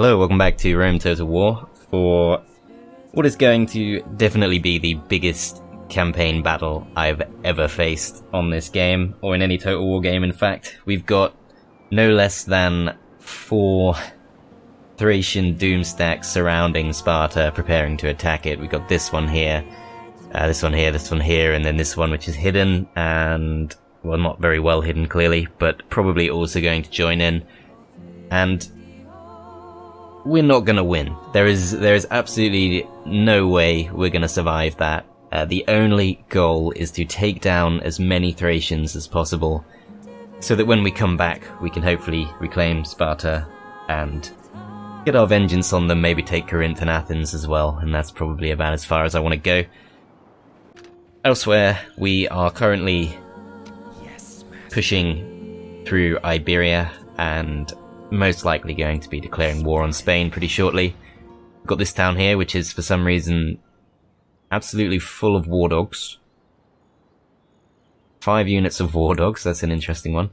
Hello, welcome back to Rome Total War for what is going to definitely be the biggest campaign battle I've ever faced on this game, or in any Total War game in fact. We've got no less than 4 Thracian doom stacks surrounding Sparta, preparing to attack it. We've got this one here, this one here, this one here, and then this one which is hidden, and, well, not very well hidden clearly, but probably also going to join in. And we're not going to win. There is absolutely no way we're going to survive that. The only goal is to take down as many Thracians as possible, so that when we come back, we can hopefully reclaim Sparta and get our vengeance on them, maybe take Corinth and Athens as well, and that's probably about as far as I want to go. Elsewhere, we are currently pushing through Iberia, and most likely going to be declaring war on Spain pretty shortly. We've got this town here, which is for some reason absolutely full of war dogs. 5 units of war dogs, that's an interesting one.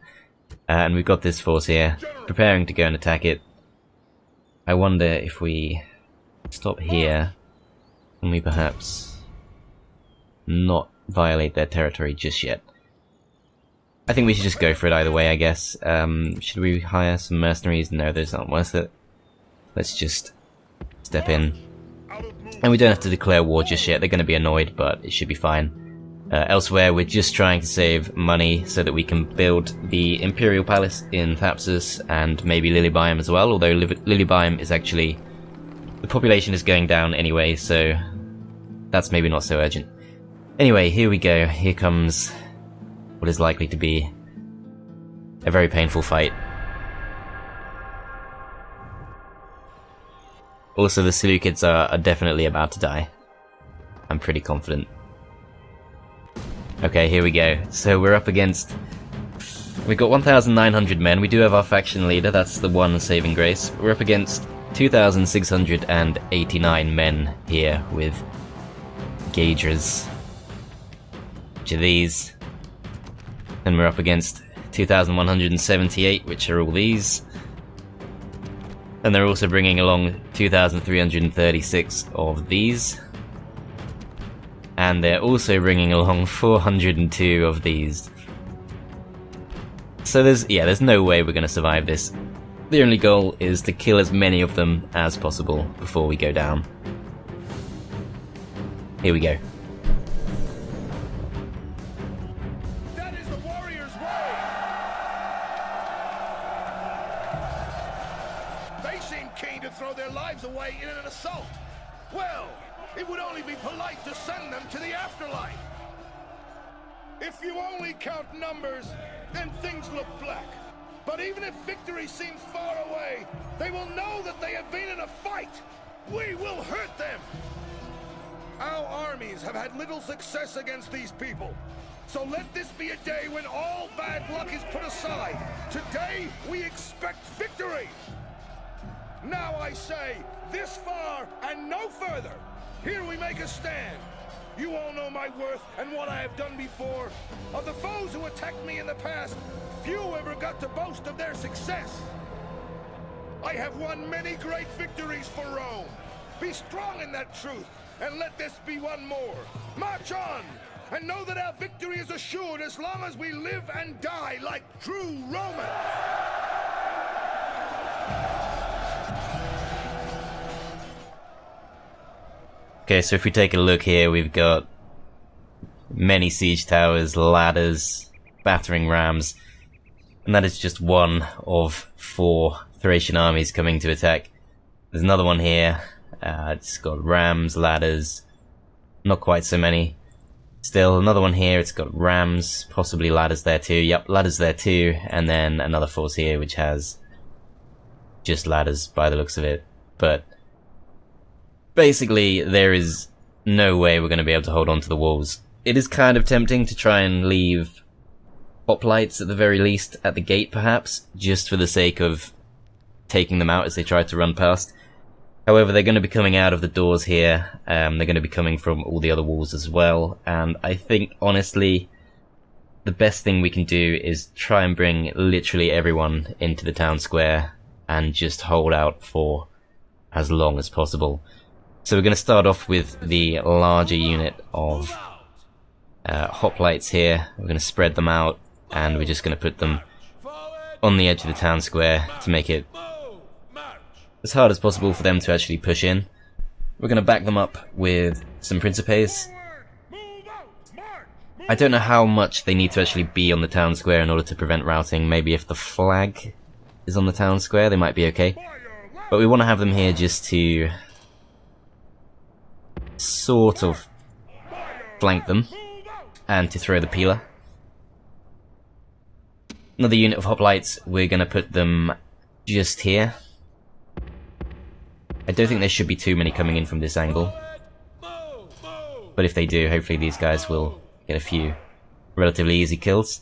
And we've got this force here, preparing to go and attack it. I wonder if we stop here, can we perhaps not violate their territory just yet? I think we should just go for it either way, I guess. Should we hire some mercenaries? No, those aren't worth it. Let's just step in. And we don't have to declare war just yet. They're going to be annoyed, but it should be fine. Elsewhere, we're just trying to save money so that we can build the Imperial Palace in Thapsus and maybe Lilybaeum as well, although Lilybaeum is actually... the population is going down anyway, so that's maybe not so urgent. Anyway, here we go. Here comes what is likely to be a very painful fight. Also, the Seleucids are definitely about to die. I'm pretty confident. Okay, here we go. So we're up against... we've got 1,900 men. We do have our faction leader, that's the one saving grace. We're up against 2,689 men here with gaugers. Which are these? Then we're up against 2,178, which are all these. And they're also bringing along 2,336 of these. And they're also bringing along 402 of these. So there's no way we're going to survive this. The only goal is to kill as many of them as possible before we go down. Here we go. Throw their lives away in an assault. Well, it would only be polite to send them to the afterlife. If you only count numbers, then things look black. But even if victory seems far away, they will know that they have been in a fight. We will hurt them. Our armies have had little success against these people. So let this be a day when all bad luck is put aside. Today, we expect victory. Now I say, this far and no further. Here we make a stand. You all know my worth and what I have done before. Of the foes who attacked me in the past, few ever got to boast of their success. I have won many great victories for Rome. Be strong in that truth, and let this be one more. March on, and know that our victory is assured as long as we live and die like true Romans. Okay, so if we take a look here, we've got many siege towers, ladders, battering rams, and that is just one of 4 Thracian armies coming to attack. There's another one here, it's got rams, ladders, not quite so many. Still, another one here, it's got rams, possibly ladders there too, yep, ladders there too, and then another force here which has just ladders by the looks of it, but basically, there is no way we're going to be able to hold on to the walls. It is kind of tempting to try and leave hoplites at the very least at the gate, perhaps, just for the sake of taking them out as they try to run past. However, they're going to be coming out of the doors here. They're going to be coming from all the other walls as well. And I think, honestly, the best thing we can do is try and bring literally everyone into the town square and just hold out for as long as possible. So we're going to start off with the larger unit of hoplites here. We're going to spread them out, and we're just going to put them on the edge of the town square to make it as hard as possible for them to actually push in. We're going to back them up with some Principes. I don't know how much they need to actually be on the town square in order to prevent routing. Maybe if the flag is on the town square, they might be okay. But we want to have them here just to sort of flank them and to throw the peeler. Another unit of hoplites, we're going to put them just here. I don't think there should be too many coming in from this angle. But if they do, hopefully these guys will get a few relatively easy kills.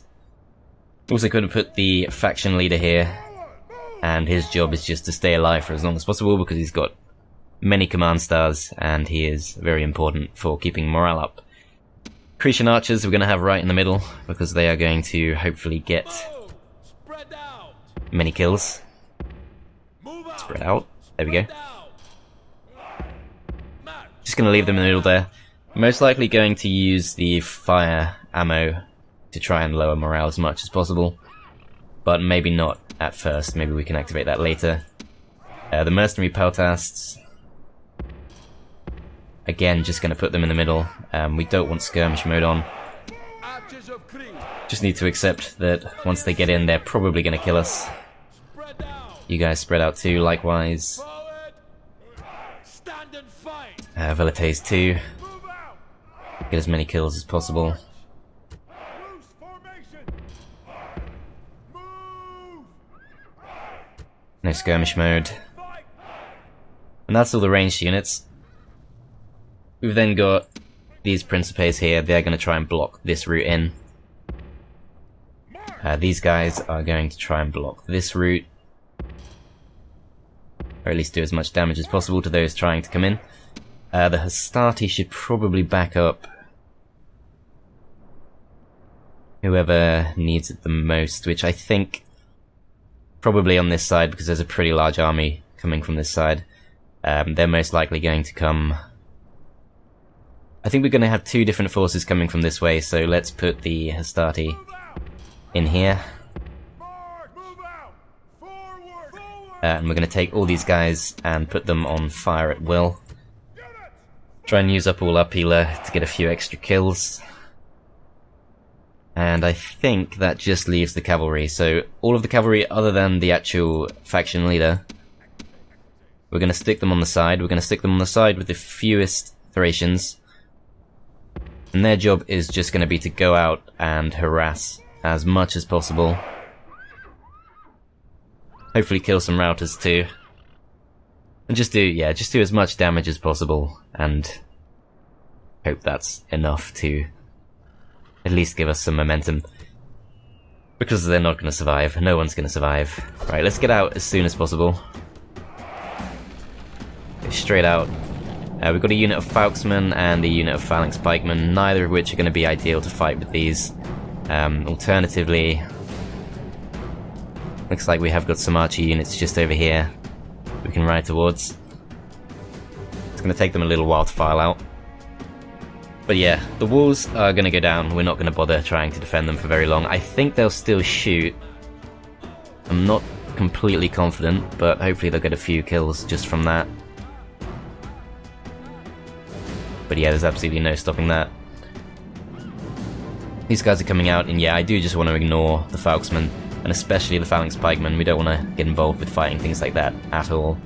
Also going to put the faction leader here, and his job is just to stay alive for as long as possible because he's got many command stars and he is very important for keeping morale up. Thracian archers we're going to have right in the middle because they are going to hopefully get many kills. Spread out. There we go. Just going to leave them in the middle there. Most likely going to use the fire ammo to try and lower morale as much as possible, but maybe not at first. Maybe we can activate that later. The mercenary peltasts, again, just going to put them in the middle. We don't want skirmish mode on. Just need to accept that once they get in, they're probably going to kill us. You guys spread out too, likewise. Velites too. Get as many kills as possible. No skirmish mode. And that's all the ranged units. We've then got these Principes here. They're going to try and block this route in. These guys are going to try and block this route, or at least do as much damage as possible to those trying to come in. The Hastati should probably back up whoever needs it the most, which I think probably on this side, because there's a pretty large army coming from this side. They're most likely going to come... I think we're going to have two different forces coming from this way, so let's put the Hastati in here. And we're going to take all these guys and put them on fire at will. Try and use up all our peeler to get a few extra kills. And I think that just leaves the cavalry. So all of the cavalry other than the actual faction leader, we're going to stick them on the side. We're going to stick them on the side with the fewest Thracians. And their job is just going to be to go out and harass as much as possible. Hopefully kill some routers too. And just do as much damage as possible, and hope that's enough to at least give us some momentum. Because they're not going to survive. No one's going to survive. Right, let's get out as soon as possible. Go straight out. We've got a unit of Falksmen and a unit of Phalanx Pikemen, neither of which are going to be ideal to fight with these. Alternatively, looks like we have got some archer units just over here we can ride towards. It's going to take them a little while to file out. But yeah, the walls are going to go down. We're not going to bother trying to defend them for very long. I think they'll still shoot. I'm not completely confident, but hopefully they'll get a few kills just from that. But yeah, there's absolutely no stopping that. These guys are coming out, and yeah, I do just want to ignore the Falksmen, and especially the Phalanx Pikemen. We don't want to get involved with fighting things like that at all.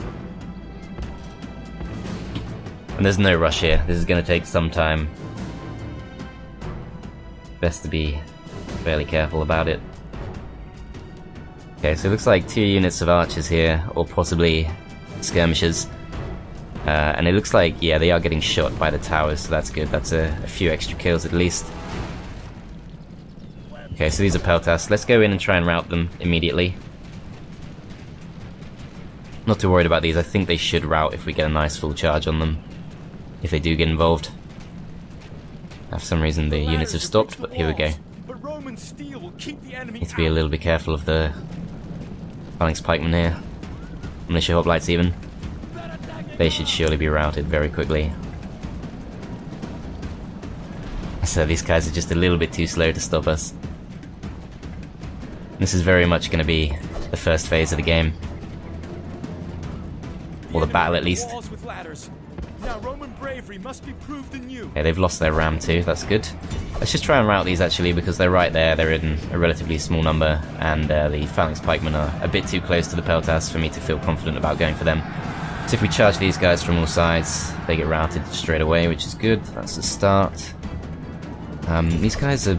And there's no rush here. This is going to take some time. Best to be fairly careful about it. Okay, so it looks like 2 units of archers here, or possibly skirmishers. And it looks like, yeah, they are getting shot by the towers, so that's good. That's a few extra kills at least. Okay, so these are peltasts. Let's go in and try and rout them immediately. Not too worried about these. I think they should rout if we get a nice full charge on them, if they do get involved. For some reason the units have stopped, but here we go. Need to be a little bit careful of the Phalanx Pikemen here. Militia hoplites even. They should surely be routed very quickly. So these guys are just a little bit too slow to stop us. This is very much going to be the first phase of the game. Or the battle at least. Now Roman bravery must be proved anew. Yeah, they've lost their ram too, that's good. Let's just try and rout these actually, because they're right there, they're in a relatively small number, and the phalanx pikemen are a bit too close to the peltas for me to feel confident about going for them. So if we charge these guys from all sides, they get routed straight away, which is good. That's the start. These guys are...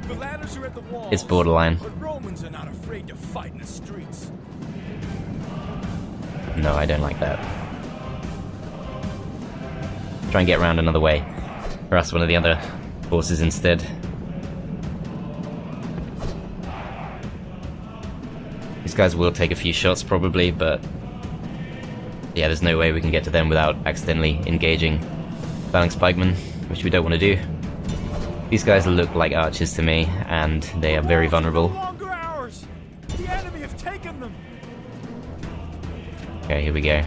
The ladders are at the walls, it's borderline. but Romans are not afraid to fight in the streets. No, I don't like that. Try and get around another way. Harass one of the other forces instead. These guys will take a few shots probably, but yeah, there's no way we can get to them without accidentally engaging phalanx pikemen, which we don't want to do. These guys look like archers to me, and they are very vulnerable. Longer hours. The enemy have taken them. Okay, here we go.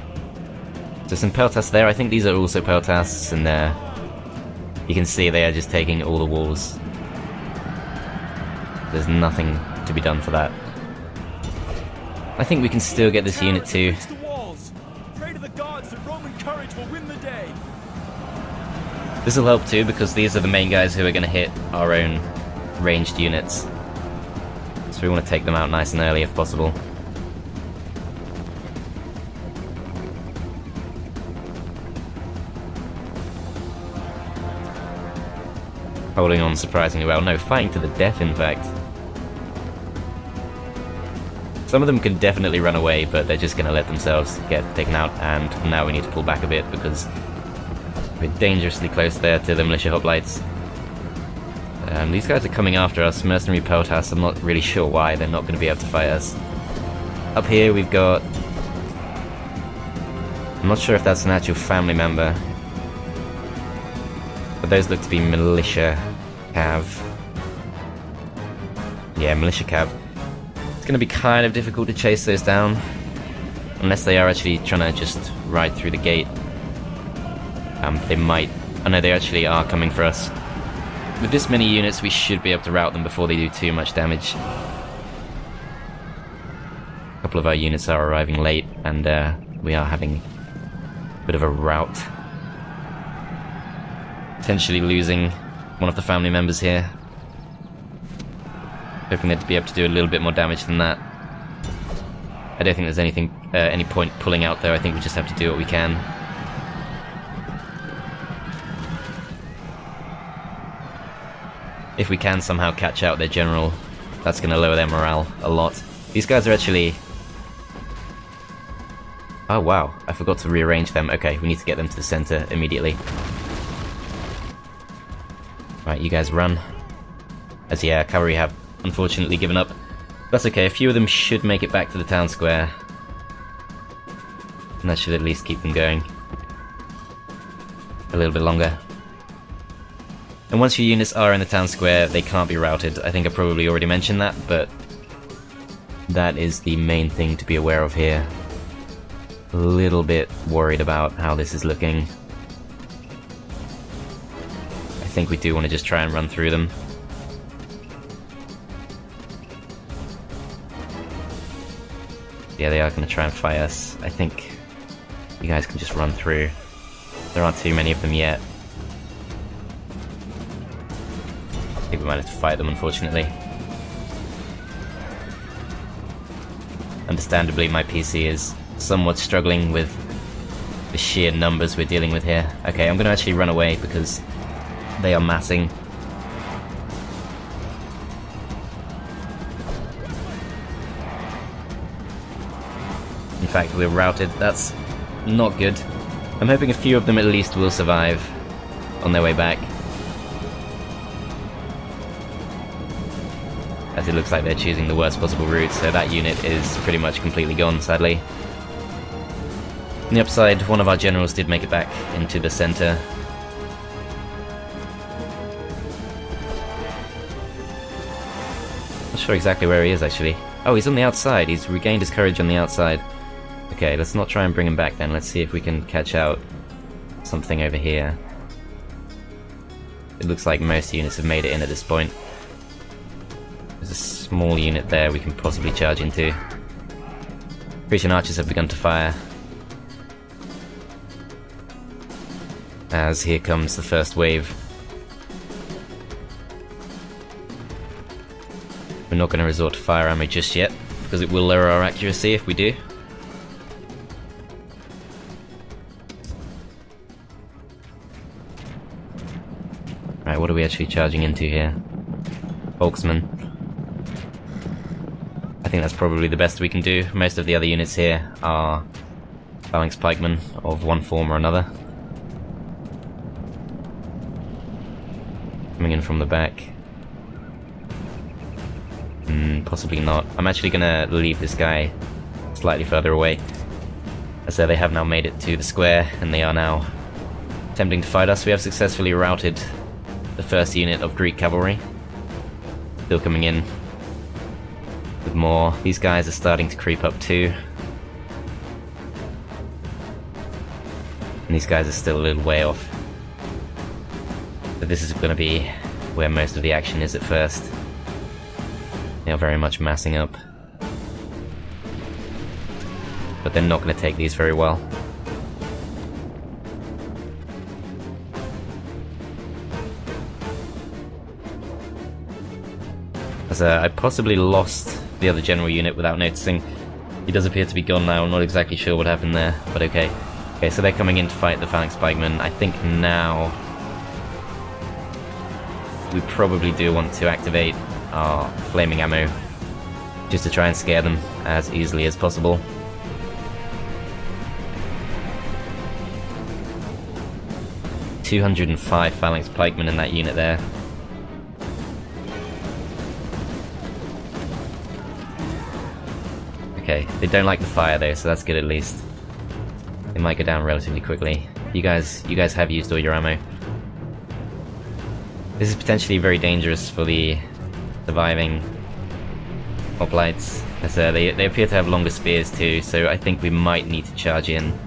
So some peltas there. I think these are also peltas, and you can see they are just taking all the walls. There's nothing to be done for that. I think we can still get this unit too. The walls. Pray to the gods that Roman courage will win the day. This will help too, because these are the main guys who are going to hit our own ranged units. So we want to take them out nice and early if possible. Holding on surprisingly well. No, fighting to the death, in fact. Some of them can definitely run away, but they're just going to let themselves get taken out, and now we need to pull back a bit because we're dangerously close there to the militia hoplites. These guys are coming after us, mercenary peltas. I'm not really sure why they're not going to be able to fight us. Up here we've got... I'm not sure if that's an actual family member, but those look to be militia cav. Yeah, militia cav. It's going to be kind of difficult to chase those down, unless they are actually trying to just ride through the gate. They might... Oh no, they actually are coming for us. With this many units, we should be able to rout them before they do too much damage. A couple of our units are arriving late, and we are having a bit of a rout. Potentially losing one of the family members here. Hoping they'd be able to do a little bit more damage than that. I don't think there's any point pulling out though. I think we just have to do what we can. If we can somehow catch out their general, that's going to lower their morale a lot. These guys are actually... Oh wow, I forgot to rearrange them. Okay, we need to get them to the center immediately. Right, you guys run. As yeah, cavalry have unfortunately given up. That's okay, a few of them should make it back to the town square. And that should at least keep them going a little bit longer. And once your units are in the town square, they can't be routed. I think I probably already mentioned that, but that is the main thing to be aware of here. A little bit worried about how this is looking. I think we do want to just try and run through them. Yeah, they are going to try and fight us. I think you guys can just run through. There aren't too many of them yet. I think we might have to fight them, unfortunately. Understandably, my PC is somewhat struggling with the sheer numbers we're dealing with here. Okay, I'm going to actually run away because they are massing. In fact, we're routed. That's not good. I'm hoping a few of them at least will survive on their way back. As it looks like they're choosing the worst possible route, so that unit is pretty much completely gone, sadly. On the upside, one of our generals did make it back into the center. Not sure exactly where he is, actually. Oh, he's on the outside. He's regained his courage on the outside. Okay, Okay, let's not try and bring him back then. Let's see if we can catch out something over here. It looks like most units have made it in at this point. There's a small unit there we can possibly charge into. Thracian archers have begun to fire. As here comes the first wave. We're not going to resort to fire ammo just yet, because it will lower our accuracy if we do. Right, what are we actually charging into here? Volksmen. I think that's probably the best we can do. Most of the other units here are phalanx pikemen of one form or another. Coming in from the back. Possibly not. I'm actually gonna leave this guy slightly further away. As they have now made it to the square, and they are now attempting to fight us. We have successfully routed the first unit of Greek cavalry. Still coming in with more. These guys are starting to creep up too. And these guys are still a little way off. But this is going to be where most of the action is at first. They are very much massing up. But they're not going to take these very well. As I possibly lost the other general unit without noticing. He does appear to be gone now. I'm not exactly sure what happened there, but okay. Okay, so they're coming in to fight the phalanx pikemen. I think now we probably do want to activate our flaming ammo just to try and scare them as easily as possible. "205 phalanx pikemen in that unit there. Okay, they don't like the fire though, so that's good at least. They might go down relatively quickly. You guys have used all your ammo. This is potentially very dangerous for the surviving hoplites, as they appear to have longer spears too, so I think we might need to charge in.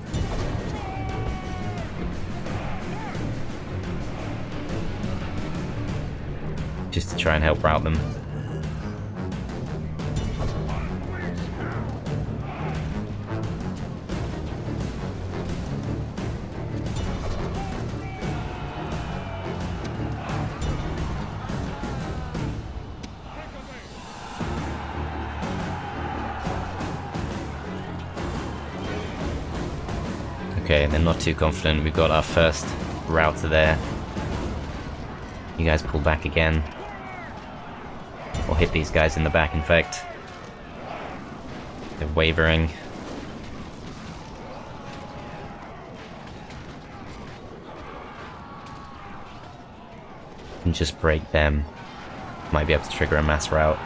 Just to try and help rout them. Okay, they're not too confident. We've got our first router there. You guys pull back again. Or hit these guys in the back, in fact. They're wavering. And just break them. Might be able to trigger a mass rout.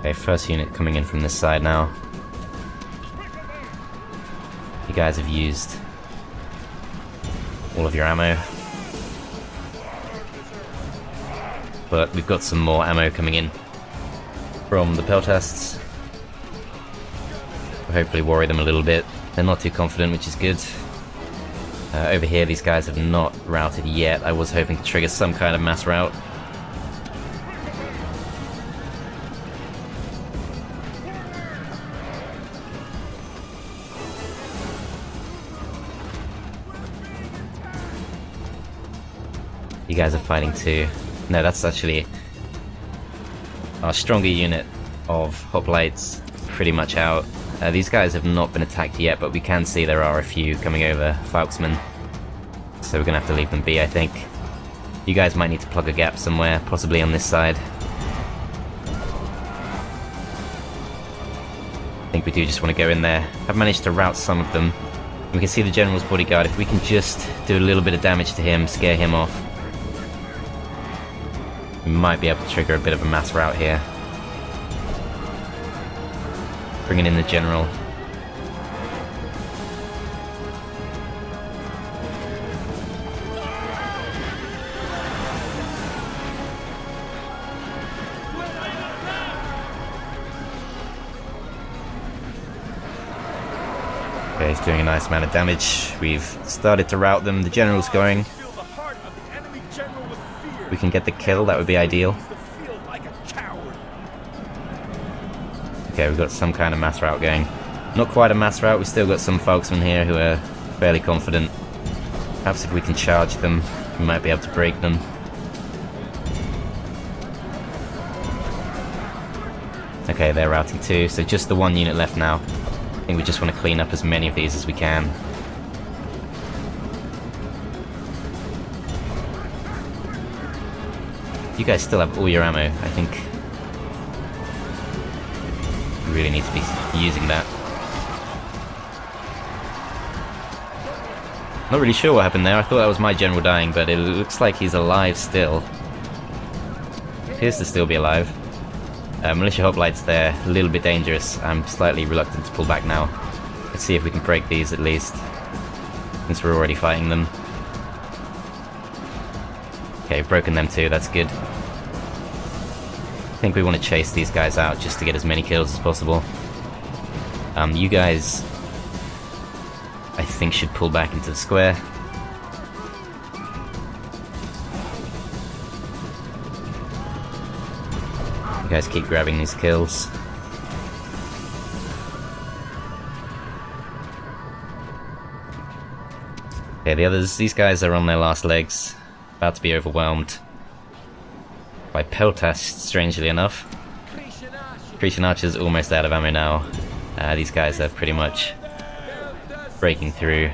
Okay, first unit coming in from this side now. You guys have used all of your ammo. But we've got some more ammo coming in from the peltasts. We'll hopefully worry them a little bit. They're not too confident, which is good. Over here, these guys have not routed yet. I was hoping to trigger some kind of mass rout. You guys are fighting too. No, that's actually our stronger unit of hoplites pretty much out. These guys have not been attacked yet, but we can see there are a few coming over, Falksmen. So we're gonna have to leave them be, I think. You guys might need to plug a gap somewhere, possibly on this side. I think we do just want to go in there. I've managed to rout some of them. We can see the general's bodyguard. If we can just do a little bit of damage to him, scare him off. We might be able to trigger a bit of a mass rout here. Bringing in the general. Okay, he's doing a nice amount of damage. We've started to rout them. The general's going. We can get the kill, that would be ideal. Okay, we've got some kind of mass rout going. Not quite a mass rout, we've still got some folksmen here who are fairly confident. Perhaps if we can charge them, we might be able to break them. Okay, they're routing too, so just the one unit left now. I think we just want to clean up as many of these as we can. You guys still have all your ammo, I think. You really need to be using that. Not really sure what happened there. I thought that was my general dying, but it looks like he's alive still. Appears to still be alive. Militia hoplites there, a little bit dangerous. I'm slightly reluctant to pull back now. Let's see if we can break these at least, since we're already fighting them. Okay, broken them too, that's good. I think we want to chase these guys out just to get as many kills as possible. You guys, I think, should pull back into the square. You guys keep grabbing these kills. Okay, the others, these guys are on their last legs, about to be overwhelmed by peltasts, strangely enough. Thracian archers almost out of ammo now. These guys are pretty much breaking through.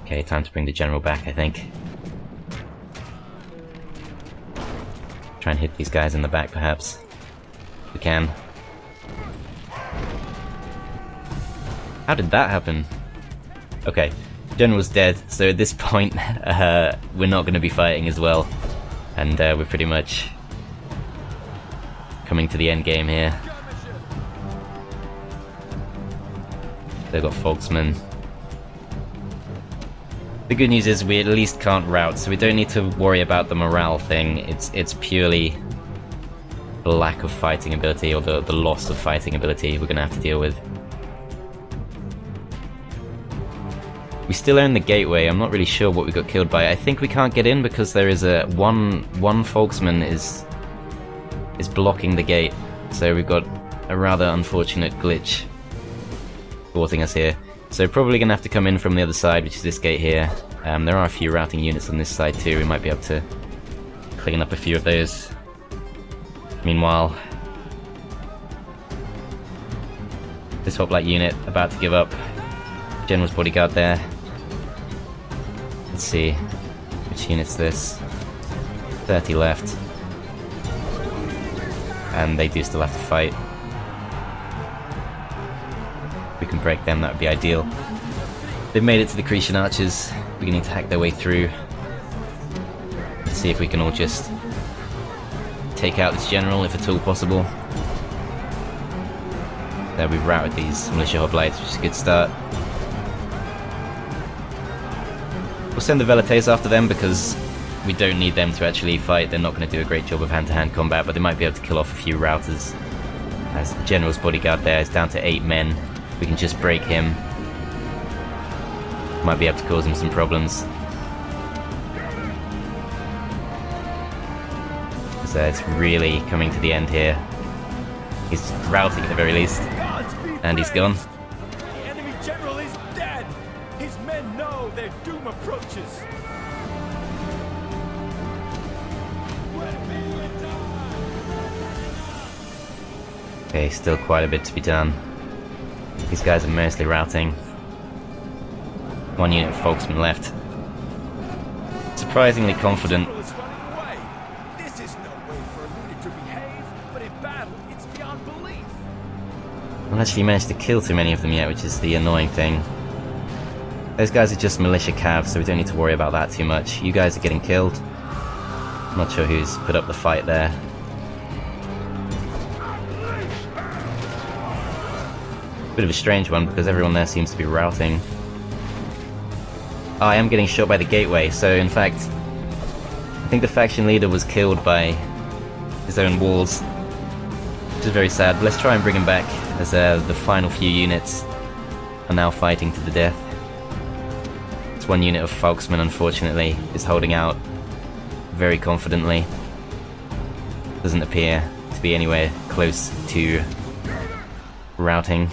Okay, time to bring the general back, I think. Try and hit these guys in the back, perhaps. If we can. How did that happen? Okay, general's dead, so at this point, we're not going to be fighting as well. And we're pretty much coming to the end game here. They've got folksmen. The good news is we at least can't rout, so we don't need to worry about the morale thing. It's purely the lack of fighting ability, or the loss of fighting ability we're going to have to deal with. We still own the gateway. I'm not really sure what we got killed by. I think we can't get in because there is a one folksman is blocking the gate. So we've got a rather unfortunate glitch thwarting us here. So probably going to have to come in from the other side, which is this gate here. There are a few routing units on this side too. We might be able to clean up a few of those. Meanwhile, this hoplite unit about to give up. General's bodyguard there. Let's see, which unit's this? 30 left. And they do still have to fight. If we can break them, that would be ideal. They've made it to the Thracian archers, beginning to hack their way through. Let's see if we can all just take out this general, if at all possible. There, we've routed these militia hoplites, which is a good start. We'll send the Velites after them because we don't need them to actually fight. They're not going to do a great job of hand-to-hand combat, but they might be able to kill off a few routers. As the general's bodyguard there is down to 8 men. We can just break him. Might be able to cause him some problems. So it's really coming to the end here. He's routing at the very least. And he's gone. The enemy general is dead! His men know their doom approaches! Okay, still quite a bit to be done. These guys are mostly routing. 1 unit of folksmen left. Surprisingly confident. This is no way for a leader to behave, but in battle, it's beyond belief. I haven't actually managed to kill too many of them yet, which is the annoying thing. Those guys are just militia cav, so we don't need to worry about that too much. You guys are getting killed. I'm not sure who's put up the fight there. Bit of a strange one, because everyone there seems to be routing. Oh, I am getting shot by the gateway, so in fact, I think the faction leader was killed by his own walls, which is very sad. Let's try and bring him back, as the final few units are now fighting to the death. It's one unit of Folksmen, unfortunately, is holding out very confidently. Doesn't appear to be anywhere close to routing.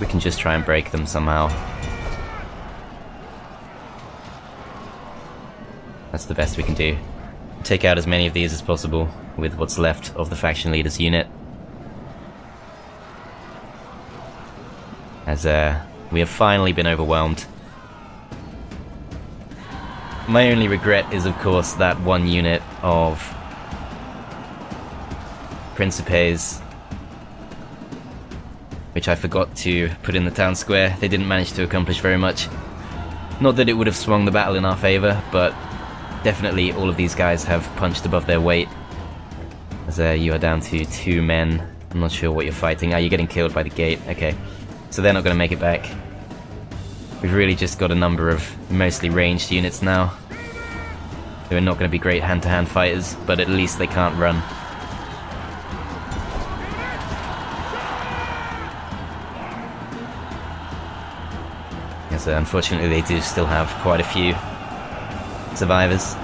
We can just try and break them somehow. That's the best we can do. Take out as many of these as possible with what's left of the faction leader's unit. As we have finally been overwhelmed. My only regret is, of course, that one unit of Principes, which I forgot to put in the town square. They didn't manage to accomplish very much. Not that it would have swung the battle in our favour, but definitely all of these guys have punched above their weight. As you are down to 2 men. I'm not sure what you're fighting. Are you getting killed by the gate? Okay. So they're not going to make it back. We've really just got a number of mostly ranged units now. They are not going to be great hand-to-hand fighters, but at least they can't run. Yes, unfortunately they do still have quite a few survivors.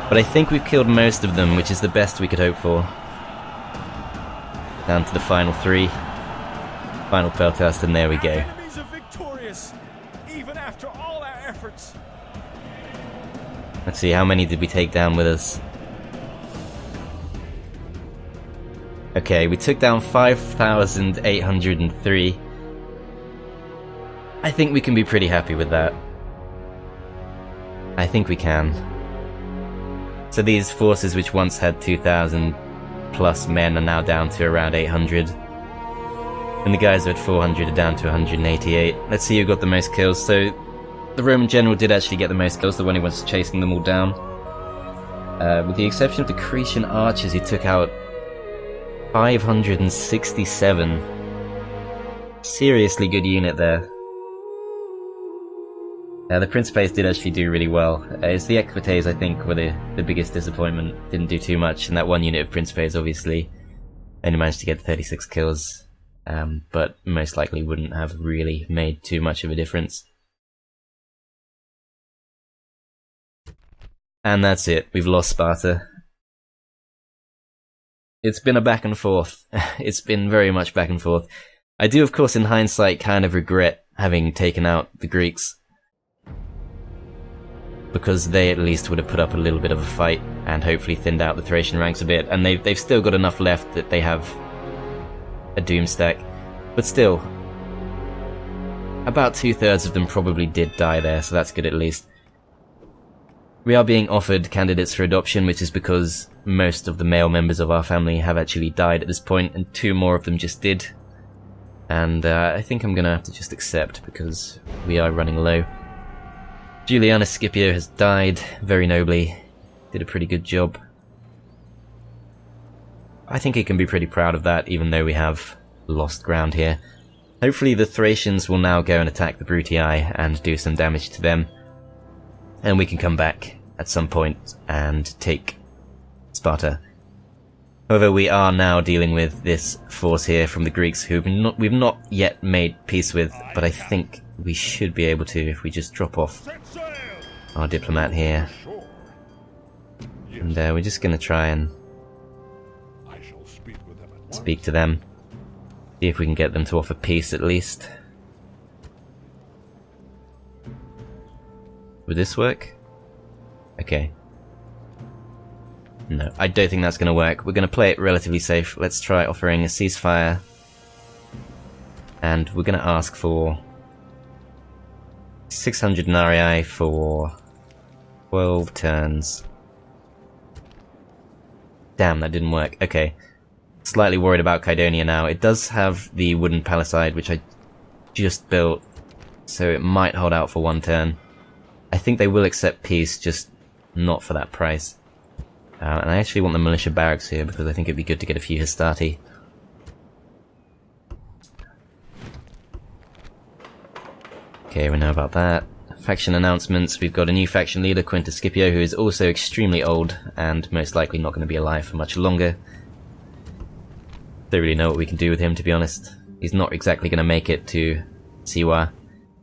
But I think we've killed most of them, which is the best we could hope for. Down to the final 3. Final protest, and there we go. Enemies are victorious, even after all our efforts. Let's see, how many did we take down with us? Okay, we took down 5,803. I think we can be pretty happy with that. I think we can. So these forces which once had 2,000 plus men are now down to around 800. And the guys who had 400 are down to 188. Let's see who got the most kills. So the Roman general did actually get the most kills, the one who was chasing them all down. With the exception of the Thracian archers, he took out 567. Seriously good unit there. The Principes did actually do really well. It's the Equites, I think, were the biggest disappointment. Didn't do too much, and that one unit of Principes obviously only managed to get 36 kills. But most likely wouldn't have really made too much of a difference. And that's it, we've lost Sparta. It's been a back and forth. It's been very much back and forth. I do, of course, in hindsight, kind of regret having taken out the Greeks, because they at least would have put up a little bit of a fight and hopefully thinned out the Thracian ranks a bit, and they've still got enough left that they have a doom stack. But still, about 2/3 of them probably did die there, so that's good at least. We are being offered candidates for adoption, which is because most of the male members of our family have actually died at this point, and 2 more of them just did. And I think I'm gonna have to just accept, because we are running low. Julianus Scipio has died very nobly. Did a pretty good job. I think he can be pretty proud of that, even though we have lost ground here. Hopefully the Thracians will now go and attack the Brutii and do some damage to them, and we can come back at some point and take Sparta. However, we are now dealing with this force here from the Greeks who we've not yet made peace with, but I think we should be able to if we just drop off our diplomat here. And we're just going to try and speak to them. See if we can get them to offer peace at least. Would this work? Okay. No, I don't think that's going to work. We're going to play it relatively safe. Let's try offering a ceasefire. And we're going to ask for 600 denarii for 12 turns. Damn, that didn't work. Okay. Slightly worried about Kydonia now. It does have the wooden palisade, which I just built, so it might hold out for one turn. I think they will accept peace, just not for that price. And I actually want the militia barracks here because I think it'd be good to get a few Hastati. Okay, we know about that. Faction announcements. We've got a new faction leader, Quintus Scipio, who is also extremely old and most likely not going to be alive for much longer. Don't really know what we can do with him, to be honest. He's not exactly going to make it to Siwa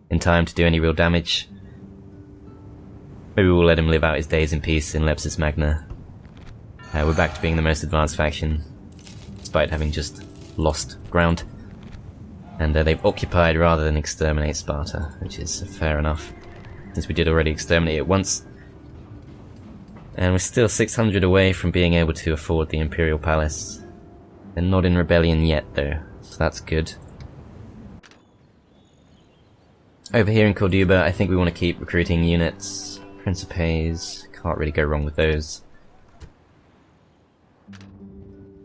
in time to do any real damage. Maybe we'll let him live out his days in peace in Lepsis Magna. We're back to being the most advanced faction, despite having just lost ground. And they've occupied rather than exterminate Sparta, which is fair enough, since we did already exterminate it once. And we're still 600 away from being able to afford the Imperial Palace. They're not in rebellion yet, though, so that's good. Over here in Corduba, I think we want to keep recruiting units. Principes, can't really go wrong with those.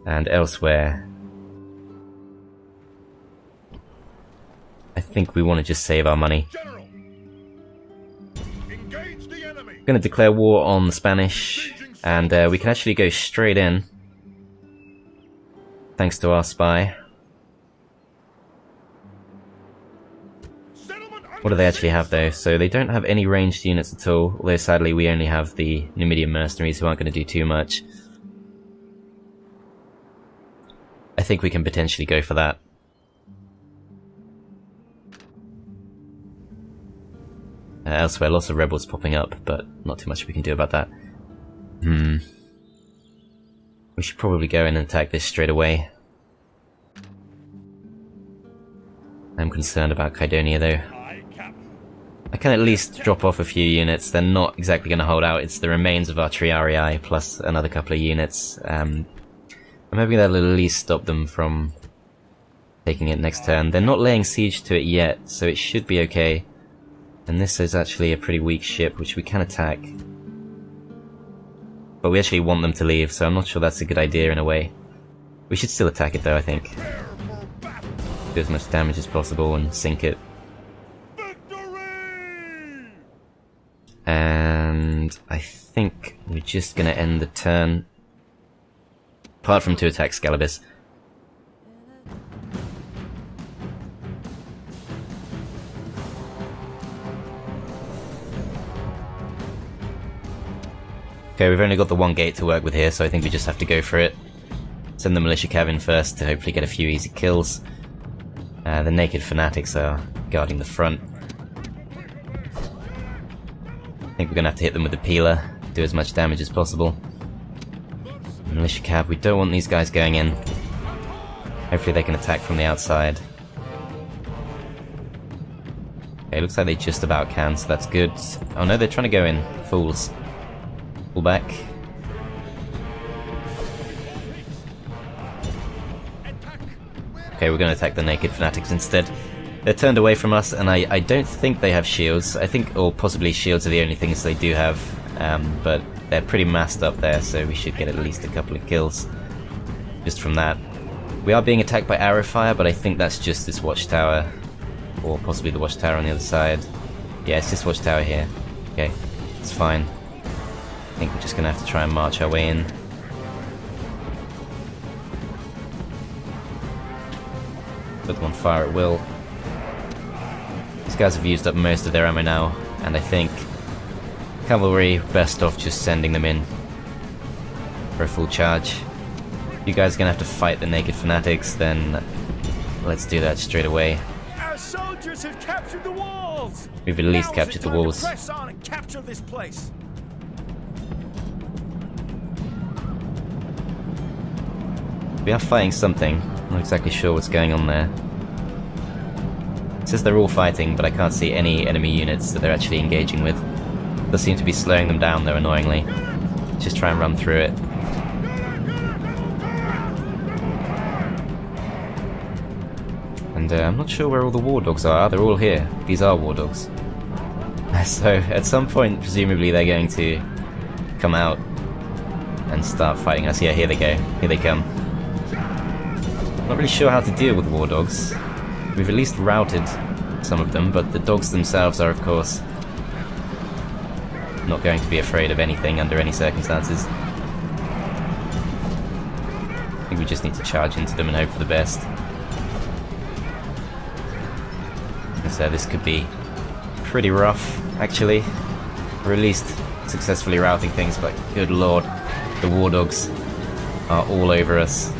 And elsewhere, I think we want to just save our money. General, engage the enemy. I'm going to declare war on the Spanish, and we can actually go straight in, thanks to our spy. What do they actually have though? So they don't have any ranged units at all, although sadly we only have the Numidian mercenaries who aren't going to do too much. I think we can potentially go for that. Elsewhere, lots of rebels popping up, but not too much we can do about that. We should probably go in and attack this straight away. I'm concerned about Kydonia though. I can at least drop off a few units. They're not exactly going to hold out. It's the remains of our Triarii plus another couple of units. I'm hoping that'll at least stop them from taking it next turn. They're not laying siege to it yet, so it should be okay. And this is actually a pretty weak ship, which we can attack. But we actually want them to leave, so I'm not sure that's a good idea in a way. We should still attack it though, I think. Do as much damage as possible and sink it. And I think we're just going to end the turn. Apart from to attack Scallabis. Okay, we've only got the one gate to work with here, so I think we just have to go for it. Send the militia cav in first to hopefully get a few easy kills. The naked fanatics are guarding the front. I think we're going to have to hit them with the peeler, do as much damage as possible. Militia cav, we don't want these guys going in. Hopefully they can attack from the outside. Okay, looks like they just about can, so that's good. Oh no, they're trying to go in. Fools. Pull back. Okay, we're going to attack the naked fanatics instead. They're turned away from us, and I don't think they have shields. I think, or possibly shields are the only things they do have, but they're pretty massed up there, so we should get at least a couple of kills just from that. We are being attacked by arrow fire, but I think that's just this watchtower, or possibly the watchtower on the other side. Yeah, it's this watchtower here. Okay, it's fine. I think we're just going to have to try and march our way in. Put them on fire at will. These guys have used up most of their ammo now, and I think cavalry, best off just sending them in for a full charge. You guys are going to have to fight the naked fanatics, then let's do that straight away. Our soldiers have captured the walls. We've at least captured the walls. Press on and capture this place. We are fighting something. I'm not exactly sure what's going on there. It says they're all fighting, but I can't see any enemy units that they're actually engaging with. Does seem to be slowing them down though, annoyingly. Just try and run through it. And I'm not sure where all the war dogs are. They're all here. These are war dogs. So at some point, presumably they're going to come out and start fighting us. Yeah, here they go. Here they come. Not really sure how to deal with war dogs. We've at least routed some of them, but the dogs themselves are, of course, not going to be afraid of anything under any circumstances. I think we just need to charge into them and hope for the best. So this could be pretty rough, actually. Or at least successfully routing things, but good lord, the war dogs are all over us.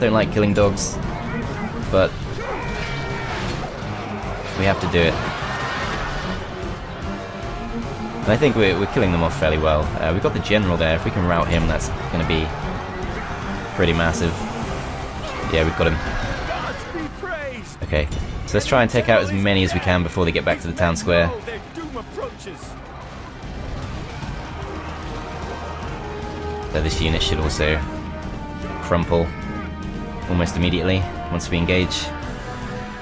Don't like killing dogs, but we have to do it. And I think we're killing them off fairly well. We've got the general there. If we can rout him, that's going to be pretty massive. Yeah, we've got him. Okay, so let's try and take out as many as we can before they get back to the town square. So this unit should also crumple almost immediately once we engage.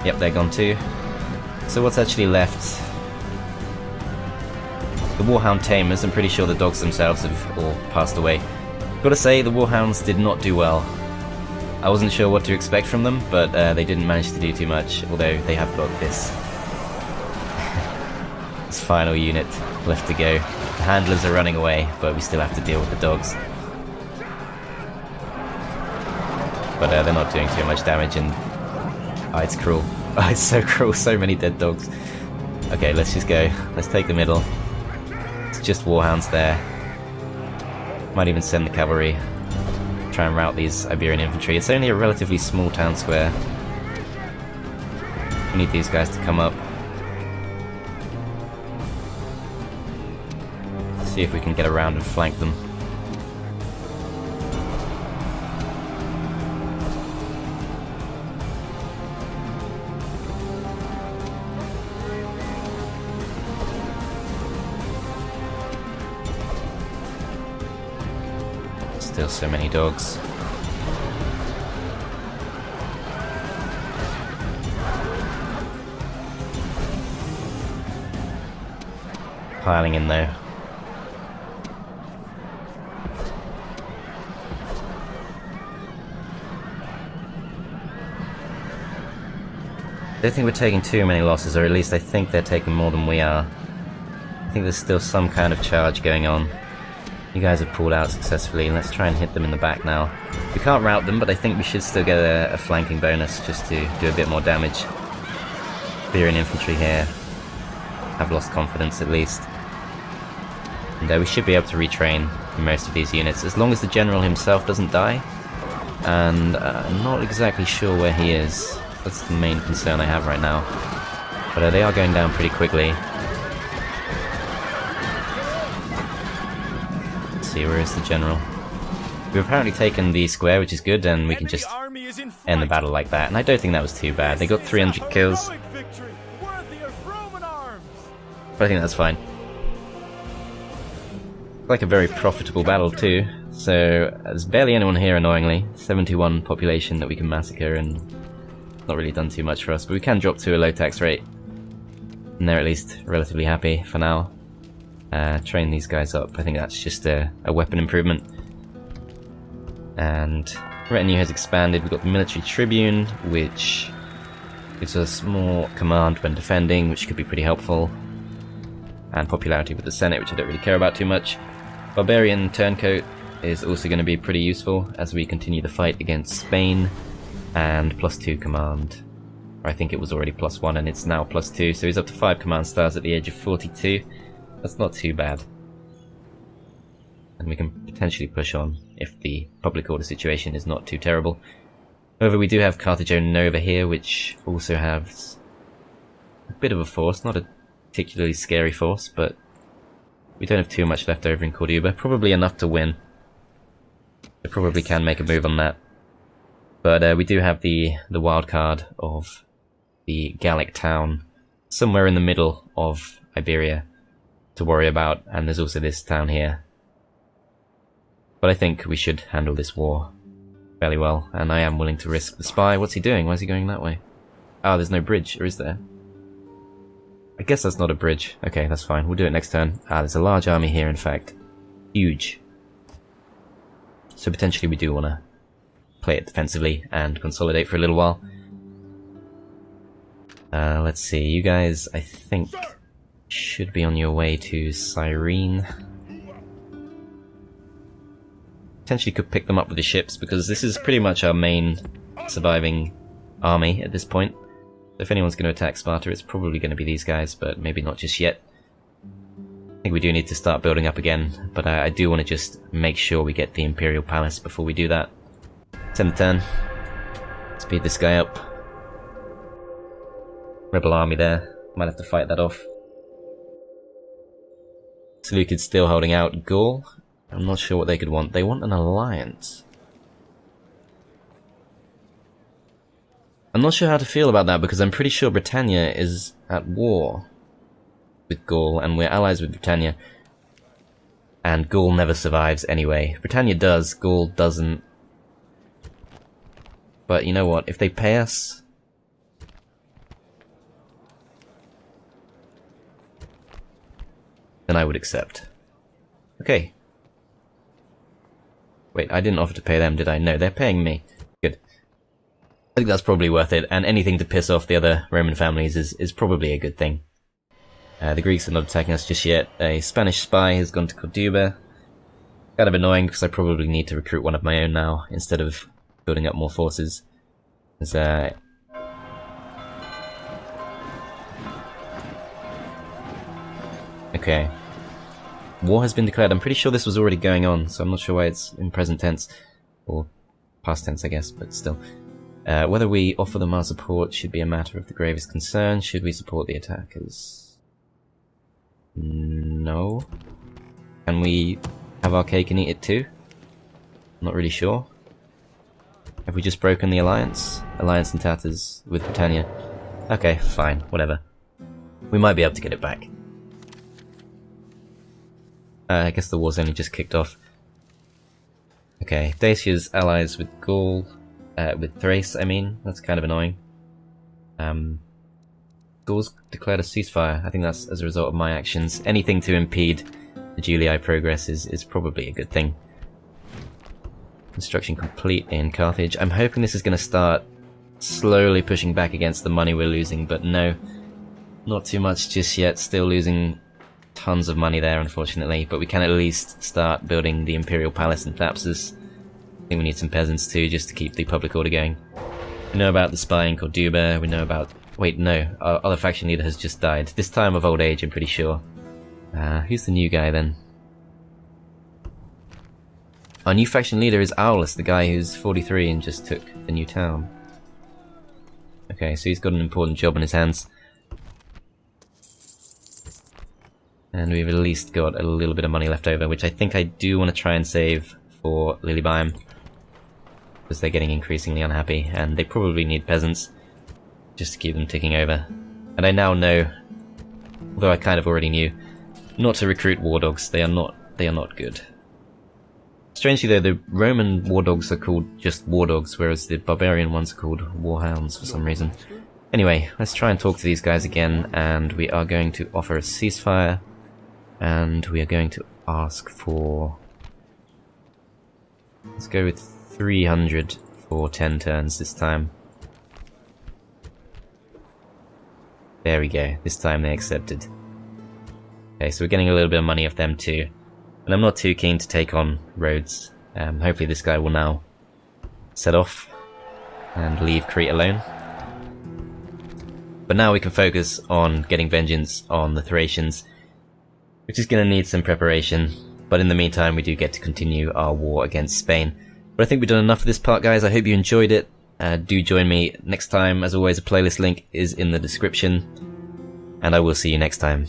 Yep, they're gone too. So what's actually left? The Warhound Tamers. I'm pretty sure the dogs themselves have all passed away. Gotta say, the Warhounds did not do well. I wasn't sure what to expect from them, but they didn't manage to do too much, although they have got this this final unit left to go. The handlers are running away, but we still have to deal with the dogs. But they're not doing too much damage, and it's cruel. It's so cruel, so many dead dogs. Okay, let's just go. Let's take the middle. It's just Warhounds there. Might even send the cavalry. Try and rout these Iberian infantry. It's only a relatively small town square. We need these guys to come up. See if we can get around and flank them. Still so many dogs. Piling in though. I don't think we're taking too many losses, or at least I think they're taking more than we are. I think there's still some kind of charge going on. You guys have pulled out successfully, and let's try and hit them in the back now. We can't rout them, but I think we should still get a flanking bonus just to do a bit more damage. Iberian infantry here have lost confidence at least. And we should be able to retrain most of these units, as long as the general himself doesn't die. And I'm not exactly sure where he is. That's the main concern I have right now. But they are going down pretty quickly. See, where is the general? We've apparently taken the square, which is good, and we can just end the battle like that. And I don't think that was too bad. They got 300 kills. But I think that's fine. Like a very profitable battle too. So there's barely anyone here, annoyingly. 71 population that we can massacre, and not really done too much for us. But we can drop to a low tax rate, and they're at least relatively happy for now. Train these guys up. I think that's just a weapon improvement. And retinue has expanded. We've got the military tribune, which gives us more command when defending, which could be pretty helpful. And popularity with the Senate, which I don't really care about too much. Barbarian turncoat is also going to be pretty useful as we continue the fight against Spain. And +2 command. I think it was already +1 and it's now +2, so he's up to 5 command stars at the age of 42. That's not too bad. And we can potentially push on if the public order situation is not too terrible. However, we do have Carthago Nova here, which also has a bit of a force, not a particularly scary force, but we don't have too much left over in Corduba. Probably enough to win. They probably can make a move on that. But we do have the wild card of the Gallic town somewhere in the middle of Iberia to worry about, and there's also this town here. But I think we should handle this war fairly well, and I am willing to risk the spy. What's he doing? Why is he going that way? Ah, there's no bridge, or is there? I guess that's not a bridge. Okay, that's fine. We'll do it next turn. Ah, there's a large army here, in fact. Huge. So potentially we do want to play it defensively and consolidate for a little while. Let's see. You guys, I think, should be on your way to Cyrene. Potentially could pick them up with the ships, because this is pretty much our main surviving army at this point. If anyone's going to attack Sparta, it's probably going to be these guys, but maybe not just yet. I think we do need to start building up again, but I do want to just make sure we get the Imperial Palace before we do that. Send the turn. Speed this guy up. Rebel army there. Might have to fight that off. Seleucid's still holding out. Gaul? I'm not sure what they could want. They want an alliance. I'm not sure how to feel about that, because I'm pretty sure Britannia is at war with Gaul, and we're allies with Britannia. And Gaul never survives anyway. Britannia does, Gaul doesn't. But you know what? If they pay us... then I would accept. Okay. Wait, I didn't offer to pay them, did I? No, they're paying me. Good. I think that's probably worth it, and anything to piss off the other Roman families is probably a good thing. The Greeks are not attacking us just yet. A Spanish spy has gone to Corduba. Kind of annoying, because I probably need to recruit one of my own now, instead of building up more forces. There's, okay. War has been declared. I'm pretty sure this was already going on, so I'm not sure why it's in present tense. Or past tense, I guess, but still. Whether we offer them our support should be a matter of the gravest concern. Should we support the attackers? No. Can we have our cake and eat it too? Not really sure. Have we just broken the alliance? Alliance in tatters with Britannia. Okay, fine, whatever. We might be able to get it back. I guess the war's only just kicked off. Okay, Dacia's allies with Gaul, with Thrace, I mean. That's kind of annoying. Gaul's declared a ceasefire. I think that's as a result of my actions. Anything to impede the Julii progress is probably a good thing. Construction complete in Carthage. I'm hoping this is going to start slowly pushing back against the money we're losing, but no. Not too much just yet. Still losing tons of money there, unfortunately, but we can at least start building the Imperial Palace in Thapsus. I think we need some peasants too, just to keep the public order going. We know about the spy in Corduba, we know about... Wait, no, our other faction leader has just died. This time of old age, I'm pretty sure. Who's the new guy then? Our new faction leader is Aulus, the guy who's 43 and just took the new town. Okay, so he's got an important job on his hands. And we've at least got a little bit of money left over, which I think I do want to try and save for Lilybaeum, because they're getting increasingly unhappy, and they probably need peasants, just to keep them ticking over. And I now know, although I kind of already knew, not to recruit war dogs. They are not good. Strangely though, the Roman war dogs are called just war dogs, whereas the barbarian ones are called warhounds for some reason. Anyway, let's try and talk to these guys again, and we are going to offer a ceasefire, and we are going to ask for... let's go with 300 for 10 turns this time. There we go, this time they accepted. Okay, so we're getting a little bit of money off them too. And I'm not too keen to take on Rhodes. Hopefully this guy will now set off and leave Crete alone. But now we can focus on getting vengeance on the Thracians, which is going to need some preparation. But in the meantime, we do get to continue our war against Spain. But I think we've done enough for this part, guys. I hope you enjoyed it. Do join me next time. As always, a playlist link is in the description. And I will see you next time.